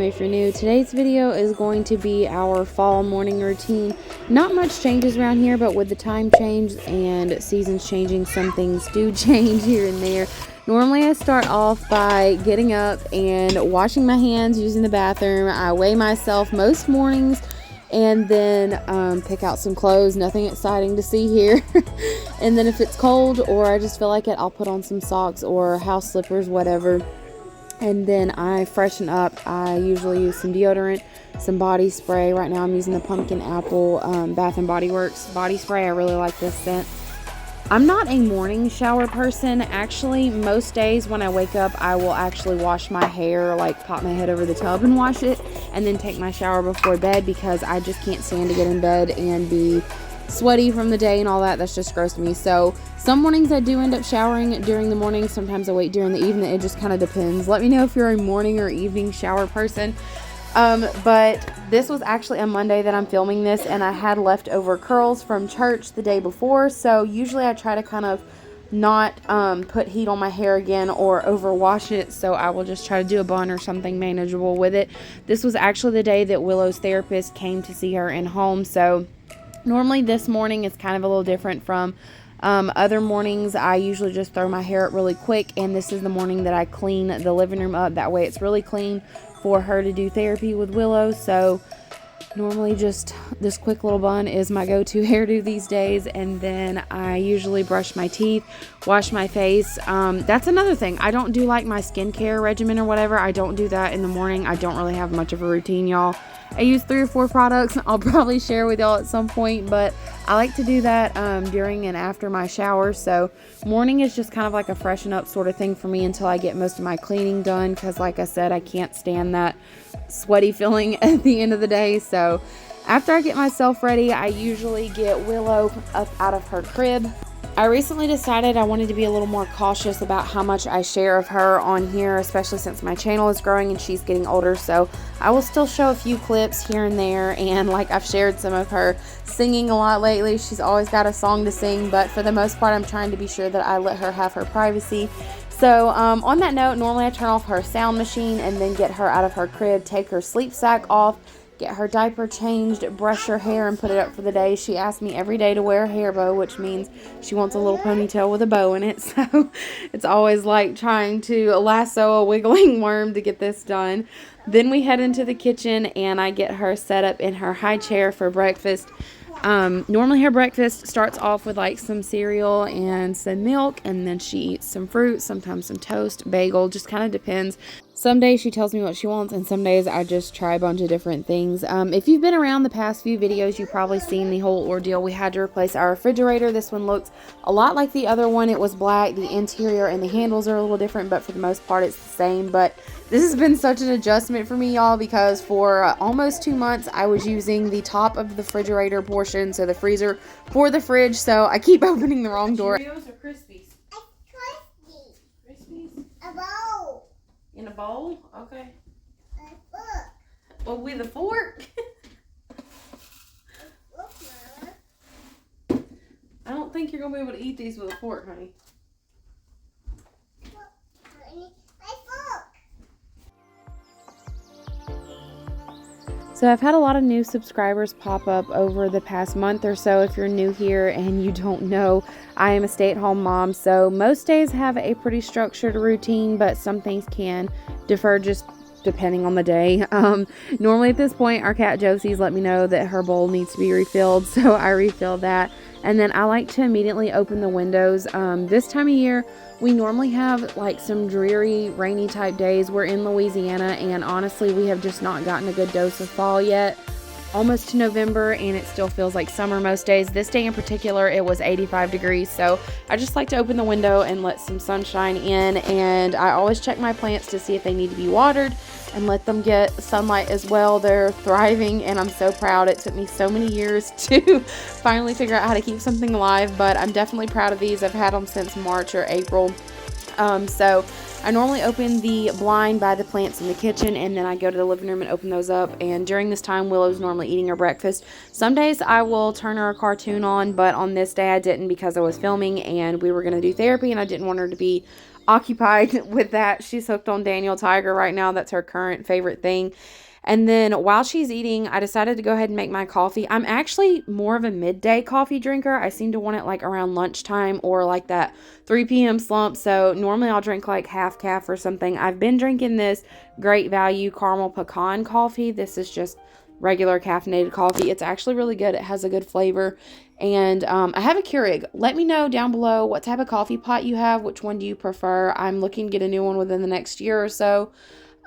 me if you're new. Today's video is going to be our fall morning routine. Not much changes around here, but with the time change and seasons changing, some things do change here and there. Normally I start off by getting up and washing my hands, using the bathroom. I weigh myself most mornings and then pick out some clothes. Nothing exciting to see here. And then if it's cold or I just feel like it, I'll put on some socks or house slippers, whatever. And then I freshen up. I usually use some deodorant, some body spray. Right now I'm using the Pumpkin Apple Bath & Body Works body spray. I really like this scent. I'm not a morning shower person. Actually, most days when I wake up, I will actually wash my hair, like pop my head over the tub and wash it, and then take my shower before bed because I just can't stand to get in bed and be sweaty from the day and all that. That's just gross to me. So some mornings I do end up showering during the morning. Sometimes I wait during the evening. It just kind of depends. Let me know if you're a morning or evening shower person. But this was actually a Monday that I'm filming this, and I had leftover curls from church the day before. So usually I try to kind of not put heat on my hair again or overwash it, so I will just try to do a bun or something manageable with it. This was actually the day that Willow's therapist came to see her in home, so normally this morning is kind of a little different from other mornings. I usually just throw my hair up really quick, and this is the morning that I clean the living room up. That way it's really clean for her to do therapy with Willow. So normally just this quick little bun is my go-to hairdo these days, and then I usually brush my teeth, wash my face. That's another thing. I don't do like my skincare regimen or whatever. I don't do that in the morning. I don't really have much of a routine, y'all. I use 3 or 4 products I'll probably share with y'all at some point, but I like to do that during and after my shower. So morning is just kind of like a freshen up sort of thing for me until I get most of my cleaning done, because like I said, I can't stand that sweaty feeling at the end of the day. So after I get myself ready, I usually get Willow up out of her crib. I recently decided I wanted to be a little more cautious about how much I share of her on here, especially since my channel is growing and she's getting older. So I will still show a few clips here and there, and like I've shared some of her singing a lot lately. She's always got a song to sing, but for the most part I'm trying to be sure that I let her have her privacy. So on that note, normally I turn off her sound machine and then get her out of her crib, take her sleep sack off, get her diaper changed, brush her hair, and put it up for the day. She asks me every day to wear a hair bow, which means she wants a little ponytail with a bow in it. So it's always like trying to lasso a wiggling worm to get this done. Then we head into the kitchen and I get her set up in her high chair for breakfast. Normally her breakfast starts off with like some cereal and some milk, and then she eats some fruit, sometimes some toast, bagel, just kind of depends. Some days she tells me what she wants, and some days I just try a bunch of different things. If you've been around the past few videos, you've probably seen the whole ordeal. We had to replace our refrigerator. This one looks a lot like the other one. It was black. The interior and the handles are a little different, but for the most part it's the same. But this has been such an adjustment for me, y'all, because for almost 2 months I was using the top of the refrigerator portion, so the freezer, for the fridge. So I keep opening the wrong door. Cheerios or Crispies? Crispies. A bowl. In a bowl? Okay. A fork. Well, with a fork? Look, Mama. I don't think you're going to be able to eat these with a fork, honey. Look, honey. A fork. So I've had a lot of new subscribers pop up over the past month or so. If you're new here and you don't know, I am a stay-at-home mom, so most days have a pretty structured routine, but some things can defer just depending on the day. Normally at this point, our cat Josie's let me know that her bowl needs to be refilled, so I refill that. And then I like to immediately open the windows. This time of year, we normally have like some dreary, rainy type days. We're in Louisiana, and honestly, we have just not gotten a good dose of fall yet. Almost to November, and it still feels like summer most days. This day in particular, it was 85 degrees, so I just like to open the window and let some sunshine in. And I always check my plants to see if they need to be watered and let them get sunlight as well. They're thriving, and I'm so proud. It took me so many years to finally figure out how to keep something alive, but I'm definitely proud of these. I've had them since March or April. So I normally open the blind by the plants in the kitchen, and then I go to the living room and open those up. And during this time, Willow's normally eating her breakfast. Some days I will turn her a cartoon on, but on this day I didn't because I was filming and we were going to do therapy, and I didn't want her to be occupied with that. She's hooked on Daniel Tiger right now. That's her current favorite thing. And then while she's eating, I decided to go ahead and make my coffee. I'm actually more of a midday coffee drinker. I seem to want it like around lunchtime or like that 3 p.m. slump. So normally I'll drink like half calf or something. I've been drinking this Great Value caramel pecan coffee. This is just regular caffeinated coffee. It's actually really good. It has a good flavor. And I have a Keurig. Let me know down below what type of coffee pot you have. Which one do you prefer? I'm looking to get a new one within the next year or so.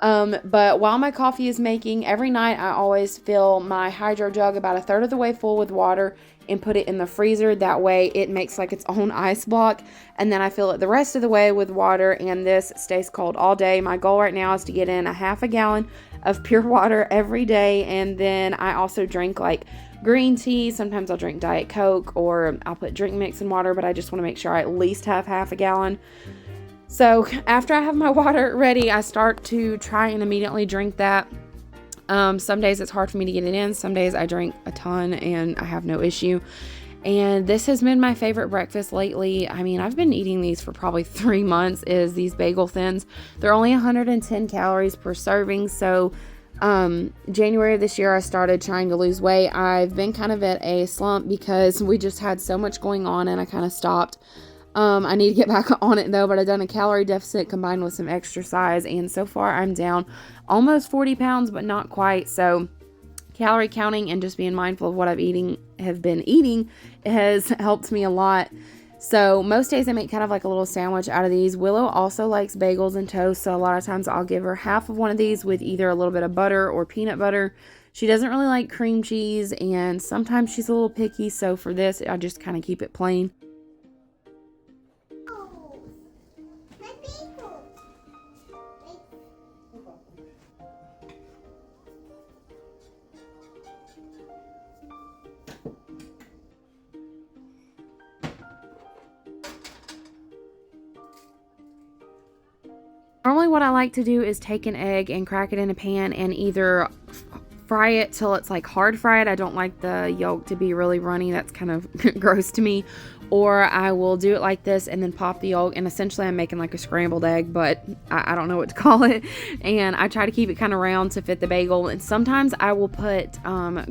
But while my coffee is making, every night I always fill my hydro jug about a third of the way full with water and put it in the freezer. That way it makes like its own ice block. And then I fill it the rest of the way with water, and this stays cold all day. My goal right now is to get in a half a gallon of pure water every day. And then I also drink like green tea. Sometimes I'll drink Diet Coke, or I'll put drink mix in water, but I just want to make sure I at least have half a gallon. So after I have my water ready, I start to try and immediately drink that. Some days it's hard for me to get it in. Some days I drink a ton and I have no issue. And this has been my favorite breakfast lately. I mean, I've been eating these for probably 3 months, is these bagel thins. They're only 110 calories per serving. So January of this year, I started trying to lose weight. I've been kind of at a slump because we just had so much going on and I kind of stopped. I need to get back on it though, but I've done a calorie deficit combined with some exercise, and so far I'm down almost 40 pounds, but not quite. So calorie counting and just being mindful of what have been eating has helped me a lot. So most days I make kind of like a little sandwich out of these. Willow also likes bagels and toast, so a lot of times I'll give her half of one of these with either a little bit of butter or peanut butter. She doesn't really like cream cheese, and sometimes she's a little picky, so for this I just kind of keep it plain. My people. Normally what I like to do is take an egg and crack it in a pan and either fry it till it's like hard fried. I don't like the yolk to be really runny. That's kind of gross to me. Or I will do it like this and then pop the yolk, and essentially I'm making like a scrambled egg, but I don't know what to call it. And I try to keep it kind of round to fit the bagel. And sometimes I will put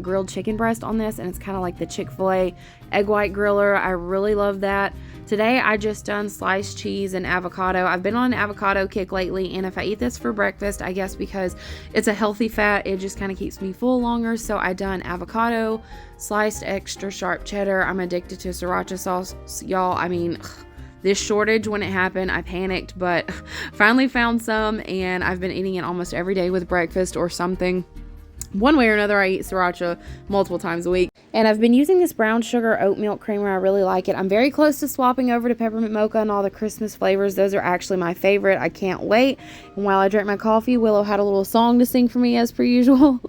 grilled chicken breast on this, and it's kind of like the Chick-fil-A egg white griller. I really love that. Today I just done sliced cheese and avocado. I've been on an avocado kick lately, and if I eat this for breakfast, I guess because it's a healthy fat, it just kind of keeps me full longer. So I done avocado, sliced extra sharp cheddar. I'm addicted to sriracha sauce, y'all. I mean, this shortage, when it happened, I panicked, but finally found some, and I've been eating it almost every day with breakfast or something. One way or another, I eat sriracha multiple times a week. And I've been using this brown sugar oat milk creamer. I really like it. I'm very close to swapping over to peppermint mocha and all the Christmas flavors. Those are actually my favorite. I can't wait. And while I drink my coffee, Willow had a little song to sing for me as per usual.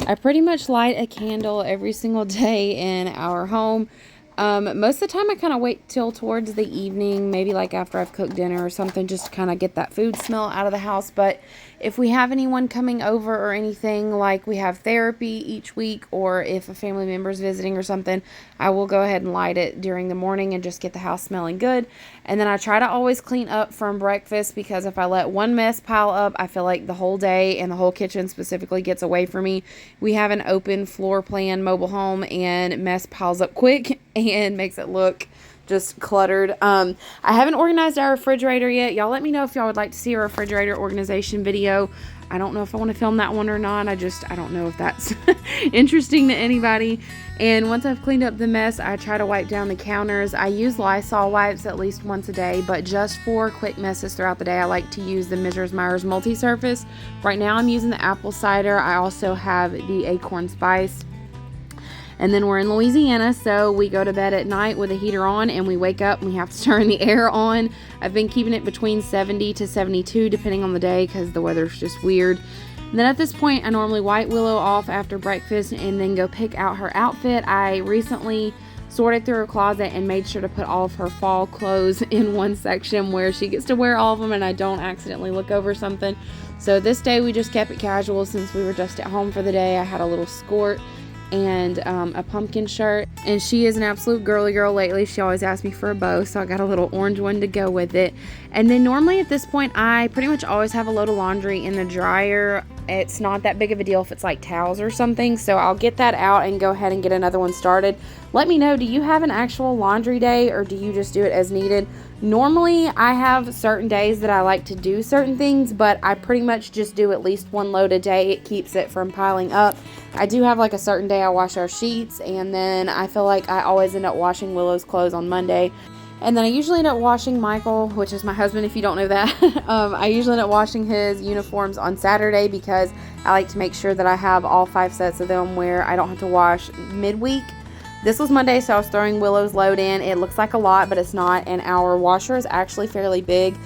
I pretty much light a candle every single day in our home. Most of the time I kind of wait till towards the evening, maybe like after I've cooked dinner or something, just to kind of get that food smell out of the house. But if we have anyone coming over or anything, like we have therapy each week, or if a family member is visiting or something, I will go ahead and light it during the morning and just get the house smelling good. And then I try to always clean up from breakfast, because if I let one mess pile up, I feel like the whole day and the whole kitchen specifically gets away from me. We have an open floor plan mobile home, and mess piles up quick and makes it look just cluttered. I haven't organized our refrigerator yet. Y'all let me know if y'all would like to see a refrigerator organization video. I don't know if I want to film that one or not. I don't know if that's interesting to anybody. And once I've cleaned up the mess, I try to wipe down the counters. I use Lysol wipes at least once a day, but just for quick messes throughout the day, I like to use the Mrs. Meyer's multi-surface. Right now I'm using the apple cider. I also have the acorn spice. And then we're in Louisiana, so we go to bed at night with a heater on, and we wake up and we have to turn the air on. I've been keeping it between 70 to 72 depending on the day because the weather's just weird. And then at this point, I normally wipe Willow off after breakfast and then go pick out her outfit. I recently sorted through her closet and made sure to put all of her fall clothes in one section where she gets to wear all of them and I don't accidentally look over something. So this day we just kept it casual since we were just at home for the day. I had a little skirt and a pumpkin shirt, and she is an absolute girly girl lately. She always asks me for a bow, so I got a little orange one to go with it. And then normally at this point I pretty much always have a load of laundry in the dryer. It's not that big of a deal if it's like towels or something, so I'll get that out and go ahead and get another one started. Let me know, do you have an actual laundry day or do you just do it as needed? Normally I have certain days that I like to do certain things, but I pretty much just do at least one load a day. It keeps it from piling up. I do have like a certain day I wash our sheets, and then I feel like I always end up washing Willow's clothes on Monday. And then I usually end up washing Michael, which is my husband if you don't know that. I usually end up washing his uniforms on Saturday because I like to make sure that I have all 5 sets of them where I don't have to wash midweek. This was Monday, so I was throwing Willow's load in. It looks like a lot, but it's not, and our washer is actually fairly big.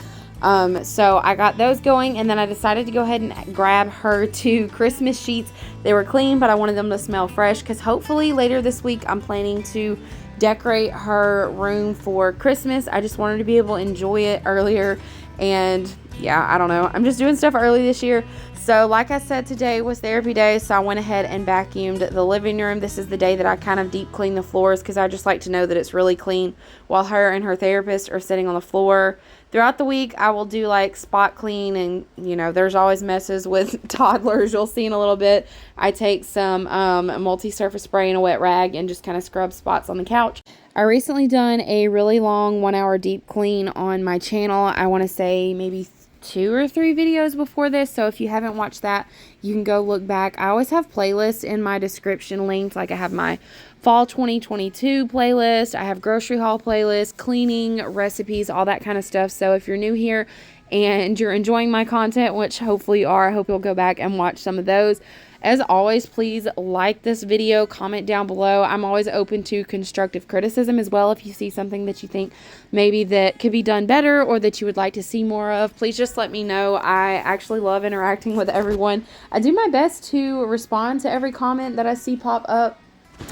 So I got those going, and then I decided to go ahead and grab her 2 Christmas sheets. They were clean, but I wanted them to smell fresh because hopefully later this week I'm planning to decorate her room for Christmas. I just wanted to be able to enjoy it earlier, and yeah, I don't know. I'm just doing stuff early this year. So like I said, today was therapy day, so I went ahead and vacuumed the living room. This is the day that I kind of deep clean the floors because I just like to know that it's really clean while her and her therapist are sitting on the floor. Throughout the week, I will do like spot clean, and you know, there's always messes with toddlers. You'll see in a little bit. I take some multi-surface spray and a wet rag and just kind of scrub spots on the couch. I recently done a really long 1-hour deep clean on my channel. I want to say maybe 2 or 3 videos before this, so if you haven't watched that, you can go look back. I always have playlists in my description linked. Like I have my fall 2022 playlist, I have grocery haul playlist, cleaning recipes, all that kind of stuff. So if you're new here and you're enjoying my content, which hopefully you are, I hope you'll go back and watch some of those. As always, please like this video, comment down below. I'm always open to constructive criticism as well. If you see something that you think maybe that could be done better or that you would like to see more of, please just let me know. I actually love interacting with everyone. I do my best to respond to every comment that I see pop up.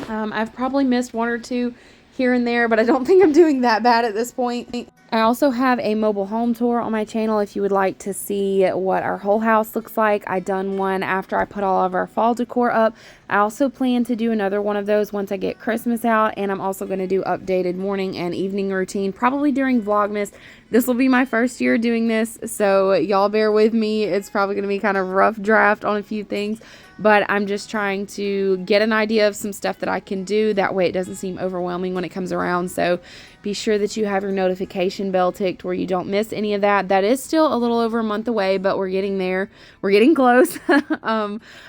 I've probably missed 1 or 2 here and there, but I don't think I'm doing that bad at this point. I also have a mobile home tour on my channel if you would like to see what our whole house looks like. I done one after I put all of our fall decor up. I also plan to do another one of those once I get Christmas out, and I'm also going to do updated morning and evening routine probably during Vlogmas. This will be my first year doing this, so y'all bear with me. It's probably going to be kind of rough draft on a few things, but I'm just trying to get an idea of some stuff that I can do. That way it doesn't seem overwhelming when it comes around. So be sure that you have your notification bell ticked where you don't miss any of that. That is still a little over a month away, but we're getting there. We're getting close.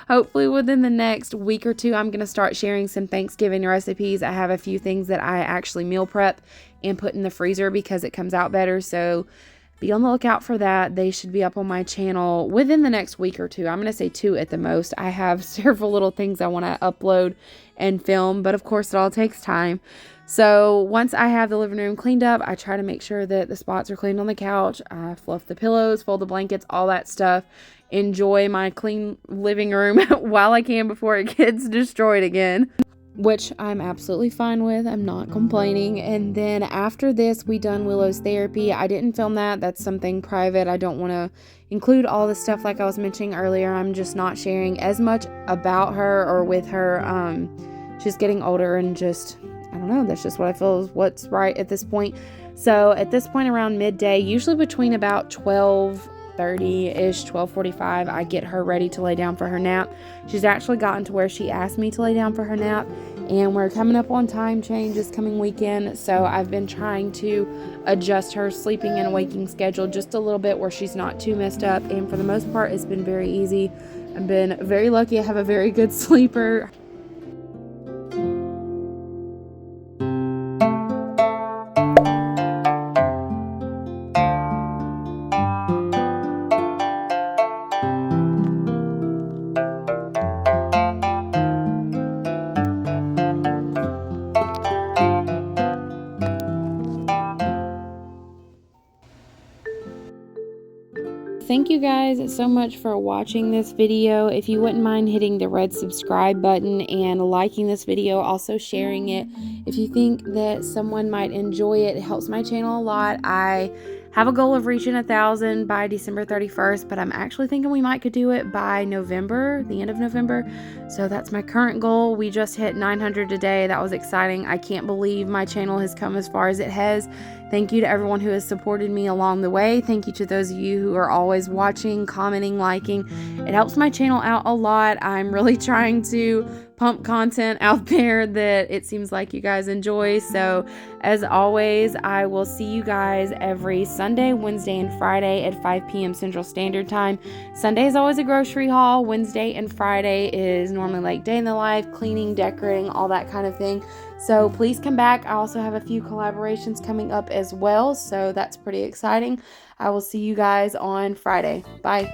Hopefully within the next week or 2, I'm going to start sharing some Thanksgiving recipes. I have a few things that I actually meal prep and put in the freezer because it comes out better. So be on the lookout for that. They should be up on my channel within the next week or 2. I'm going to say 2 at the most. I have several little things I want to upload and film, but of course it all takes time. So once I have the living room cleaned up, I try to make sure that the spots are cleaned on the couch. I fluff the pillows, fold the blankets, all that stuff. Enjoy my clean living room while I can before it gets destroyed again, which I'm absolutely fine with. I'm not complaining. And then after this, we done Willow's therapy. I didn't film that. That's something private. I don't want to include all the stuff like I was mentioning earlier. I'm just not sharing as much about her or with her. She's getting older, and just, I don't know, that's just what I feel is what's right at this point. So at this point around midday, usually between about 12 12:30-ish, 12:45, I get her ready to lay down for her nap. She's actually gotten to where she asked me to lay down for her nap, and we're coming up on time change this coming weekend, so I've been trying to adjust her sleeping and waking schedule just a little bit where she's not too messed up, and for the most part, it's been very easy. I've been very lucky. I have a very good sleeper. Thank you guys so much for watching this video. If you wouldn't mind hitting the red subscribe button and liking this video, also sharing it. If you think that someone might enjoy it, it helps my channel a lot. I have a goal of reaching 1,000 by December 31st, but I'm actually thinking we might could do it by November, the end of November. So that's my current goal. We just hit 900 today. That was exciting. I can't believe my channel has come as far as it has. Thank you to everyone who has supported me along the way. Thank you to those of you who are always watching, commenting, liking. It helps my channel out a lot. I'm really trying to pump content out there that it seems like you guys enjoy. So as always, I will see you guys every Sunday, Wednesday, and Friday at 5 p.m. Central Standard Time. Sunday is always a grocery haul. Wednesday and Friday is normally like day in the life, cleaning, decorating, all that kind of thing. So please come back. I also have a few collaborations coming up as well, so that's pretty exciting. I will see you guys on Friday. Bye.